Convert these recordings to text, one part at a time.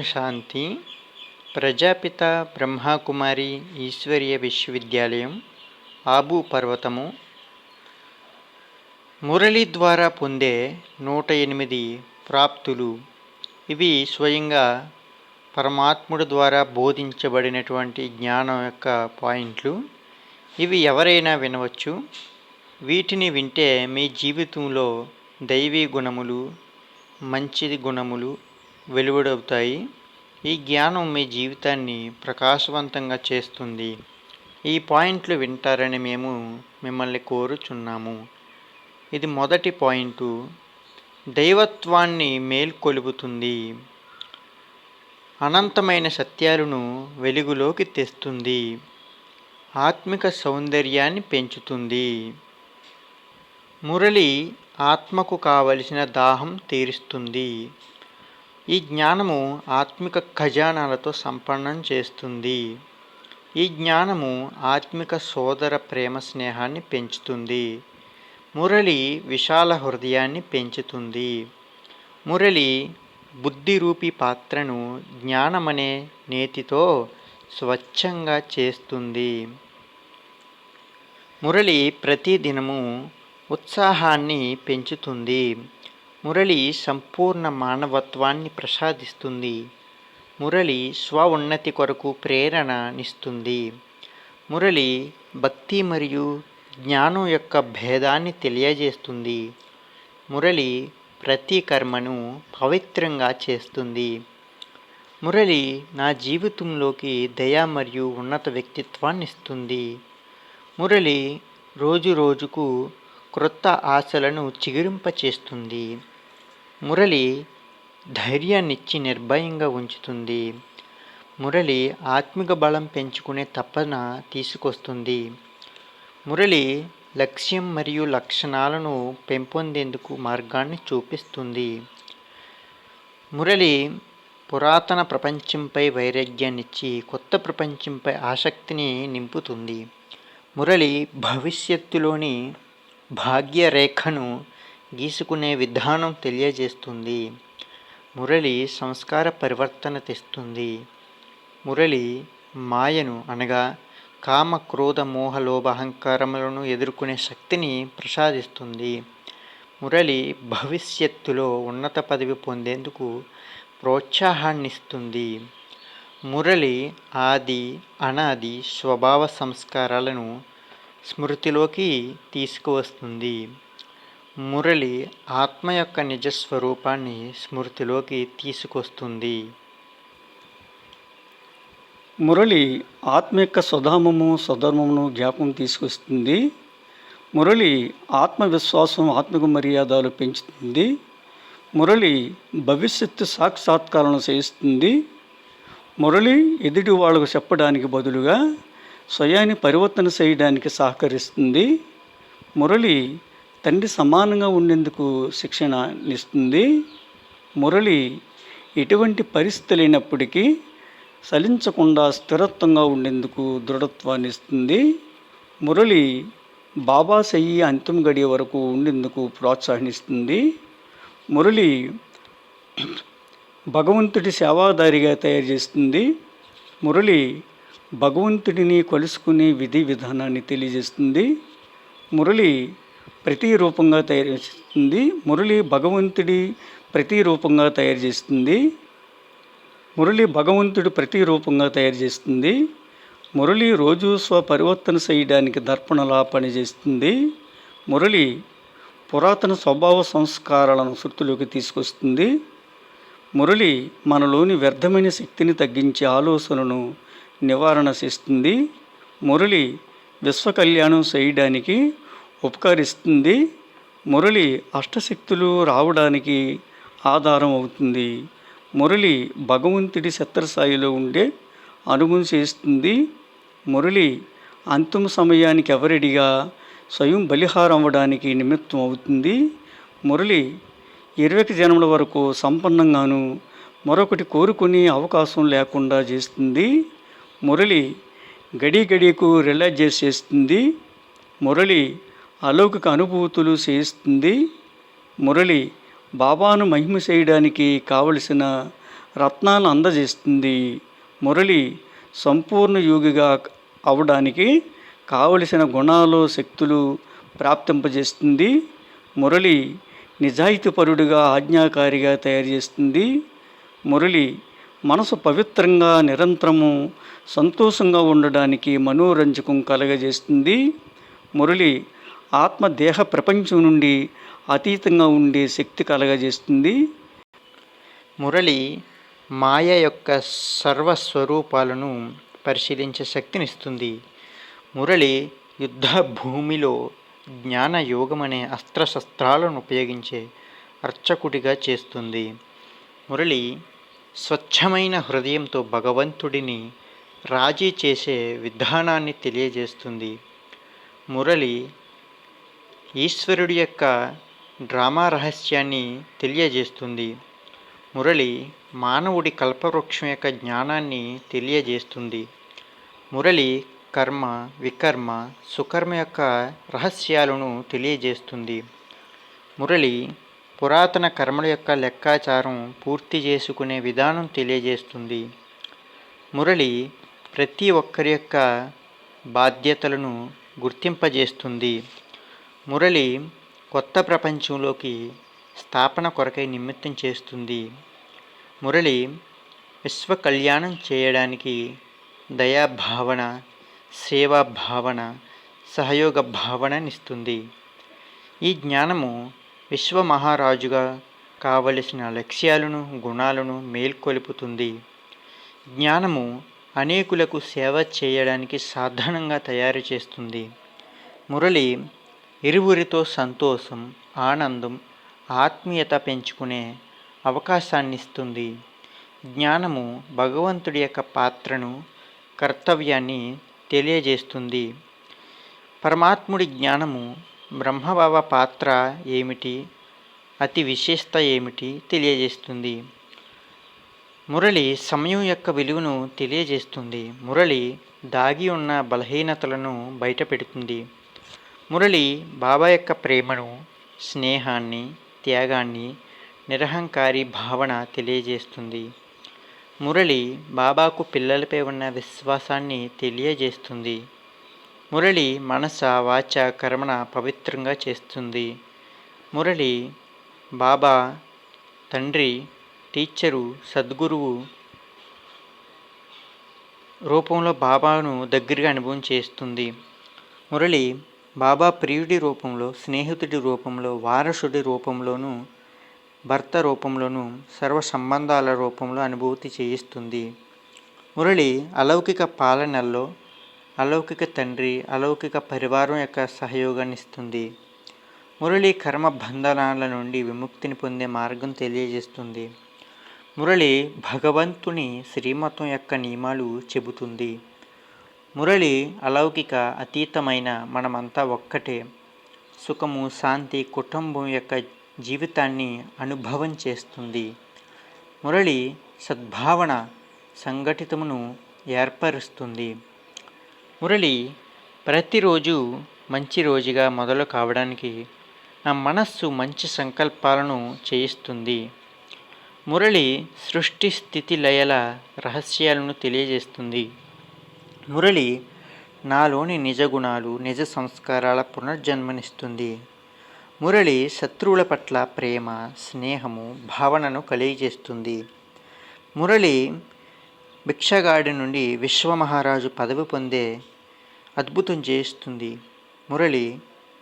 శాంతి. ప్రజాపిత బ్రహ్మకుమారి ఈశ్వరీయ విశ్వవిద్యాలయం, ఆబు పర్వతము. మురళి ద్వారా పొందే 108 ప్రాప్తులు. ఇవి స్వయంగా పరమాత్ముడి ద్వారా బోధించబడినటువంటి జ్ఞానం యొక్క పాయింట్లు. ఇవి ఎవరైనా వినవచ్చు. వీటిని వింటే మీ జీవితంలో దైవీ గుణములు, మంచి గుణములు వెలువడవుతాయి. ఈ జ్ఞానం మీ జీవితాన్ని ప్రకాశవంతంగా చేస్తుంది. ఈ పాయింట్లు వింటారని మేము మిమ్మల్ని కోరుచున్నాము. ఇది మొదటి పాయింటు. దైవత్వాన్ని మేల్కొలుపుతుంది. అనంతమైన సత్యాలను వెలుగులోకి తెస్తుంది. ఆత్మిక సౌందర్యాన్ని పెంచుతుంది. మురళి ఆత్మకు కావలసిన దాహం తీరుస్తుంది. ఈ జ్ఞానము ఆత్మిక ఖజానాలతో సంపన్నం చేస్తుంది. ఈ జ్ఞానము ఆత్మిక సోదర ప్రేమ స్నేహాన్ని పెంచుతుంది. మురళి విశాల హృదయాన్ని పెంచుతుంది. మురళి బుద్ధిరూపి పాత్రను జ్ఞానమనే నేతితో స్వచ్ఛంగా చేస్తుంది. మురళి ప్రతిదినము ఉత్సాహాన్ని పెంచుతుంది. మురళి సంపూర్ణ మానవత్వాన్ని ప్రసాదిస్తుంది. మురళి స్వ ఉన్నతి కొరకు ప్రేరణనిస్తుంది. మురళి భక్తి మరియు జ్ఞానం యొక్క భేదాన్ని తెలియజేస్తుంది. మురళి ప్రతి కర్మను పవిత్రంగా చేస్తుంది. మురళి నా జీవితంలోకి దయ మరియు ఉన్నత వ్యక్తిత్వాన్ని ఇస్తుంది. మురళి రోజు రోజుకు క్రొత్త ఆశలను చిగురింపచేస్తుంది. మురళి ధైర్యాన్నిచ్చి నిర్భయంగా ఉంచుతుంది. మురళి ఆత్మిక బలం పెంచుకునే తపన తీసుకొస్తుంది. మురళి లక్ష్యం మరియు లక్షణాలను పెంపొందేందుకు మార్గాన్ని చూపిస్తుంది. మురళి పురాతన ప్రపంచంపై వైరాగ్యాన్నిచ్చి కొత్త ప్రపంచంపై ఆసక్తిని నింపుతుంది. మురళి భవిష్యత్తులోని భాగ్యరేఖను గీసుకునే విధానం తెలియజేస్తుంది. మురళి సంస్కార పరివర్తన తెస్తుంది. మురళి మాయను అనగా కామ క్రోధ మోహ లోభ అహంకారములను ఎదుర్కొనే శక్తిని ప్రసాదిస్తుంది. మురళి భవిష్యత్తులో ఉన్నత పదవి పొందేందుకు ప్రోత్సాహాన్నిస్తుంది. మురళి ఆది అనాది స్వభావ సంస్కారాలను స్మృతిలోకి తీసుకువస్తుంది. మురళి ఆత్మ యొక్క నిజస్వరూపాన్ని స్మృతిలోకి తీసుకొస్తుంది. మురళి ఆత్మ యొక్క స్వధామము స్వధర్మమును జ్ఞాపకం తీసుకొస్తుంది. మురళి ఆత్మవిశ్వాసం ఆత్మిక మర్యాదలు పెంచుతుంది. మురళి భవిష్యత్తు సాక్షాత్కారం చేస్తుంది. మురళి ఎదుటి వాళ్ళకు చెప్పడానికి బదులుగా స్వయాన్ని పరివర్తన చేయడానికి సహకరిస్తుంది. మురళి తండ్రి సమానంగా ఉండేందుకు శిక్షణ ఇస్తుంది. మురళి ఎటువంటి పరిస్థితి లేనప్పటికీ చలించకుండా స్థిరత్వంగా ఉండేందుకు దృఢత్వాన్ని ఇస్తుంది. మురళి బాబా సయ్యి అంతిమ గడియ వరకు ఉండేందుకు ప్రోత్సాహనిస్తుంది. మురళి భగవంతుడి సేవాదారిగా తయారు చేస్తుంది. మురళి భగవంతుడిని కొలుసుకునే విధి విధానాన్ని తెలియజేస్తుంది. మురళి ప్రతిరూపంగా తయారు చేస్తుంది. మురళి భగవంతుడి ప్రతిరూపంగా తయారు చేస్తుంది. మురళి భగవంతుడి ప్రతిరూపంగా తయారు చేస్తుంది. మురళి రోజు స్వపరివర్తన చేయడానికి దర్పణలా పనిచేస్తుంది. మురళి పురాతన స్వభావ సంస్కారాలను శృతిలోకి తీసుకొస్తుంది. మురళి మనలోని వ్యర్థమైన శక్తిని తగ్గించే ఆలోచనను నివారణ చేస్తుంది. మురళి విశ్వ కళ్యాణం చేయడానికి ఉపకరిస్తుంది. మురళి అష్టశక్తులు రావడానికి ఆధారం అవుతుంది. మురళి భగవంతుడి ఛత్రస్థాయిలో ఉండే అనుభవం చేస్తుంది. మురళి అంతిమ సమయానికి ఎవరెడిగా స్వయం బలిహారం అవ్వడానికి నిమిత్తం అవుతుంది. మురళి 20 జన్మల వరకు సంపన్నంగాను మరొకటి కోరుకునే అవకాశం లేకుండా చేస్తుంది. మురళి గడికు రిలాక్స్ చేస్తుంది. మురళి అలౌకిక అనుభూతులు చేస్తుంది. మురళి బాబాను మహిమ చేయడానికి కావలసిన రత్నాలు అందజేస్తుంది. మురళి సంపూర్ణ యోగిగా అవడానికి కావలసిన గుణాలు, శక్తులు ప్రాప్తింపజేస్తుంది. మురళి నిజాయితీపరుడిగా, ఆజ్ఞాకారిగా తయారు చేస్తుంది. మురళి మనసు పవిత్రంగా, నిరంతరము సంతోషంగా ఉండడానికి మనోరంజకం కలగజేస్తుంది. మురళి ఆత్మ దేహ ప్రపంచం నుండి అతీతంగా ఉండే శక్తి కలగజేస్తుంది. మురళి మాయ యొక్క సర్వస్వరూపాలను పరిశీలించే శక్తినిస్తుంది. మురళి యుద్ధ భూమిలో జ్ఞాన యోగం అనే అస్త్రశస్త్రాలను ఉపయోగించే అర్చకుడిగా చేస్తుంది. మురళి స్వచ్ఛమైన హృదయంతో భగవంతుడిని రాజీ చేసే విధానాన్ని తెలియజేస్తుంది. మురళి ఈశ్వరుడి యొక్క డ్రామా రహస్యాన్ని తెలియజేస్తుంది. మురళి మానవుడి కల్పవృక్షం యొక్క జ్ఞానాన్ని తెలియజేస్తుంది. మురళి కర్మ, వికర్మ, సుకర్మ యొక్క రహస్యాలను తెలియజేస్తుంది. మురళి పురాతన కర్మల యొక్క లెక్కాచారం పూర్తి చేసుకునే విధానం తెలియజేస్తుంది. మురళి ప్రతి ఒక్కరి యొక్క బాధ్యతలను గుర్తింపజేస్తుంది. మురళి కొత్త ప్రపంచంలోకి స్థాపన కొరకై నిమిత్తం చేస్తుంది. మురళి విశ్వ కళ్యాణం చేయడానికి దయాభావన, సేవాభావన, సహయోగ భావననిస్తుంది. ఈ జ్ఞానము విశ్వ మహారాజుగా కావలసిన లక్ష్యాలను, గుణాలను మేల్కొలుపుతుంది. జ్ఞానము అనేకులకు సేవ చేయడానికి సాధనంగా తయారు చేస్తుంది. మురళి ఇరువురితో సంతోషం, ఆనందం, ఆత్మీయత పెంచుకునే అవకాశాన్ని ఇస్తుంది. జ్ఞానము భగవంతుడి యొక్క పాత్రను, కర్తవ్యాన్ని తెలియజేస్తుంది. పరమాత్ముడి జ్ఞానము బ్రహ్మబాబా పాత్ర ఏమిటి, అతి విశేషత ఏమిటి తెలియజేస్తుంది. మురళి సమయం యొక్క విలువను తెలియజేస్తుంది. మురళి దాగి ఉన్న బలహీనతలను బయటపెడుతుంది. మురళి బాబా యొక్క ప్రేమను, స్నేహాన్ని, త్యాగాన్ని, నిరహంకారి భావన తెలియజేస్తుంది. మురళి బాబాకు పిల్లలపై ఉన్న విశ్వాసాన్ని తెలియజేస్తుంది. మురళి మనస, వాచ, కర్మణ పవిత్రంగా చేస్తుంది. మురళి బాబా తండ్రి, టీచరు, సద్గురువు రూపంలో బాబాను దగ్గరగా అనుభవం చేస్తుంది. మురళి బాబా ప్రియుడి రూపంలో, స్నేహితుడి రూపంలో, వారసుడి రూపంలోనూ, భర్త రూపంలోనూ, సర్వ సంబంధాల రూపంలో అనుభూతి చేయిస్తుంది. మురళి అలౌకిక పాలనల్లో అలౌకిక తండ్రి, అలౌకిక పరివారం యొక్క సహయోగాన్ని ఇస్తుంది. మురళి కర్మ బంధనాల నుండి విముక్తిని పొందే మార్గం తెలియజేస్తుంది. మురళి భగవంతుని శ్రీమతం యొక్క నియమాలు చెబుతుంది. మురళి అలౌకిక, అతీతమైన మనమంతా ఒక్కటే, సుఖము, శాంతి, కుటుంబం యొక్క జీవితాన్ని అనుభవం చేస్తుంది. మురళి సద్భావన, సంఘటితమును ఏర్పరుస్తుంది. మురళి ప్రతిరోజు మంచి రోజుగా మొదలు కావడానికి నా మనస్సు మంచి సంకల్పాలను చేయిస్తుంది. మురళి సృష్టి స్థితి లయల రహస్యాలను తెలియజేస్తుంది. మురళి నాలోని నిజ గుణాలు, నిజ సంస్కారాల పునర్జన్మనిస్తుంది. మురళి శత్రువుల పట్ల ప్రేమ, స్నేహము, భావనను కలిగజేస్తుంది. మురళి భిక్షగాడి నుండి విశ్వమహారాజు పదవి పొందే అద్భుతం చేస్తుంది. మురళి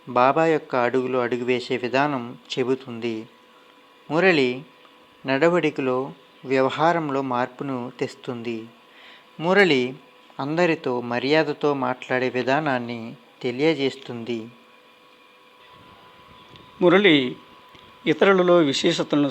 బాబా యొక్క అడుగులో అడుగు వేసే విధానం చెబుతుంది. మురళి నడవడికలో, వ్యవహారంలో మార్పును తెస్తుంది. మురళి అందరితో మర్యాదతో మాట్లాడే విధానాన్ని తెలియజేస్తుంది. మురళి ఇతరులలో విశేషతలను